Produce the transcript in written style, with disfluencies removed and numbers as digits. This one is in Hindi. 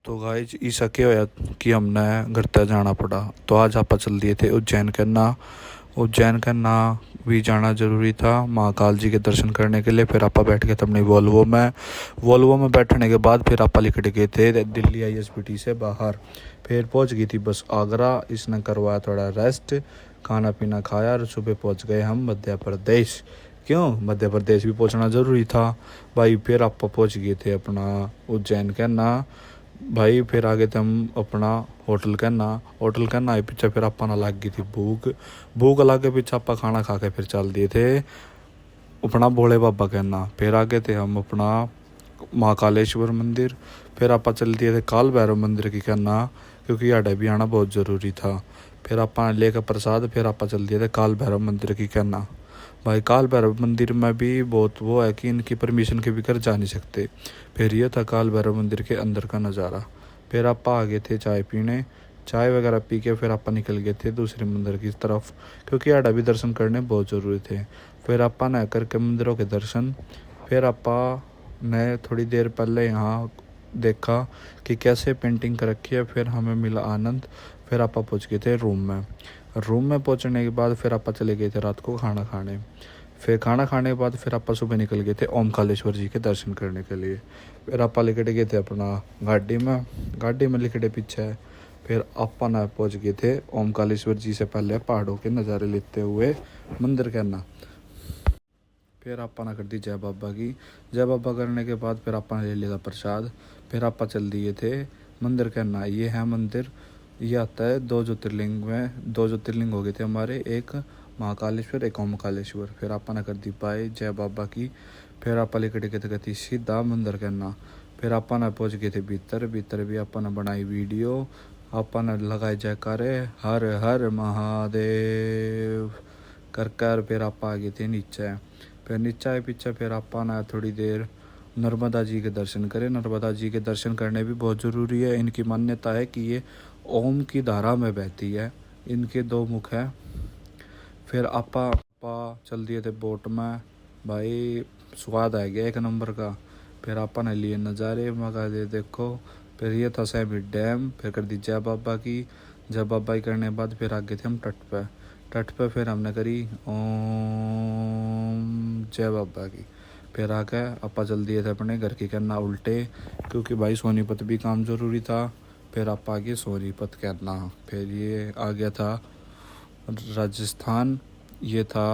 तो गाइज ऐसा क्या होया कि हमने घर तक जाना पड़ा। तो आज आप चल दिए थे उज्जैन करना भी जाना ज़रूरी था महाकाल जी के दर्शन करने के लिए। फिर आप बैठ गए थे अपनी वोल्वो में बैठने के बाद फिर आप लिकट गए थे दिल्ली ISBT से बाहर। फिर पहुंच गई थी बस आगरा। इसने करवाया थोड़ा रेस्ट, खाना पीना खाया और सुबह पहुंच गए हम मध्य प्रदेश। क्यों मध्य प्रदेश भी पहुंचना ज़रूरी था भाई। फिर आप पहुंच गए थे अपना उज्जैन करना भाई। फिर आगे थे हम अपना होटल कहना आए पीछे। फिर अपना लग गई थी भूख लग के पीछे आप खाना खा के फिर चल दिए थे अपना भोले बाबा कहना। फिर आगे थे हम अपना महाकालेश्वर मंदिर। फिर आप चल दिए थे काल भैरव मंदिर की कहना, क्योंकि आडे भी आना बहुत ज़रूरी था। फिर आप लेकर प्रसाद फिर आप चल दिए थे काल भैरव मंदिर की कहना। भाई काल भैरव मंदिर में भी बहुत वो है कि इनकी परमिशन के बगैर जा नहीं सकते। फिर ये था काल भैरव मंदिर के अंदर का नज़ारा। फिर आप आ गए थे चाय पीने, चाय वगैरह पी के फिर आप निकल गए थे दूसरे मंदिर की तरफ, क्योंकि आड़ा भी दर्शन करने बहुत ज़रूरी थे। फिर आप न करके मंदिरों के दर्शन। फिर आप ने थोड़ी देर पहले यहाँ देखा कि कैसे पेंटिंग कर रखी है। फिर हमें मिला आनंद। फिर आप पहुँच गए थे रूम में पहुँचने के बाद फिर आप चले गए थे रात को खाना खाने। फिर खाना खाने के बाद फिर आप सुबह निकल गए थे ओमकालेश्वर जी के दर्शन करने के लिए। फिर आप लिकट गए थे अपना गाड़ी में लिकटे पीछे। फिर आप ना पहुँच गए थे ओमकालेश्वर जी से पहले पहाड़ों के नज़ारे लेते हुए मंदिर करना। फिर आप ना कर दी जय बाबा करने के बाद फिर आप ले लिया प्रसाद। फिर आप चल दिए थे मंदिर करना। ये है मंदिर, ये आता है दो ज्योतिर्लिंग हो गए थे हमारे, एक महाकालेश्वर एक ओमकालेश्वर। फिर आप ना कर दी पाए जय बाबा की। फिर आप लिकट के थे सीधा मंदिर करना। फिर आप ना पहुँच गए थे भीतर भी आप ना बनाई वीडियो, आप ना लगाए जयकारे हर हर महादेव कर। फिर आप आ गए थे नीचे। फिर नीचे आए पीछे फिर आप ना थोड़ी देर नर्मदा जी के दर्शन करें। नर्मदा जी के दर्शन करने भी बहुत ज़रूरी है। इनकी मान्यता है कि ये ओम की धारा में बहती है, इनके दो मुख हैं। फिर आपा चल दिए थे बोट में भाई, स्वाद आ गया एक नंबर का। फिर आपा ने लिए नज़ारे मगा दे देखो। फिर ये था सैमी डैम। फिर कर दी जय बाबा की करने के बाद फिर आगे थे हम तट पे फिर हमने करी ओम जय बाबा की। फिर आके आपा चल दिए थे अपने घर की करना उल्टे, क्योंकि भाई सोनीपत भी काम ज़रूरी था। फिर आप आगे सोनीपत करना। फिर ये आ गया था राजस्थान, ये था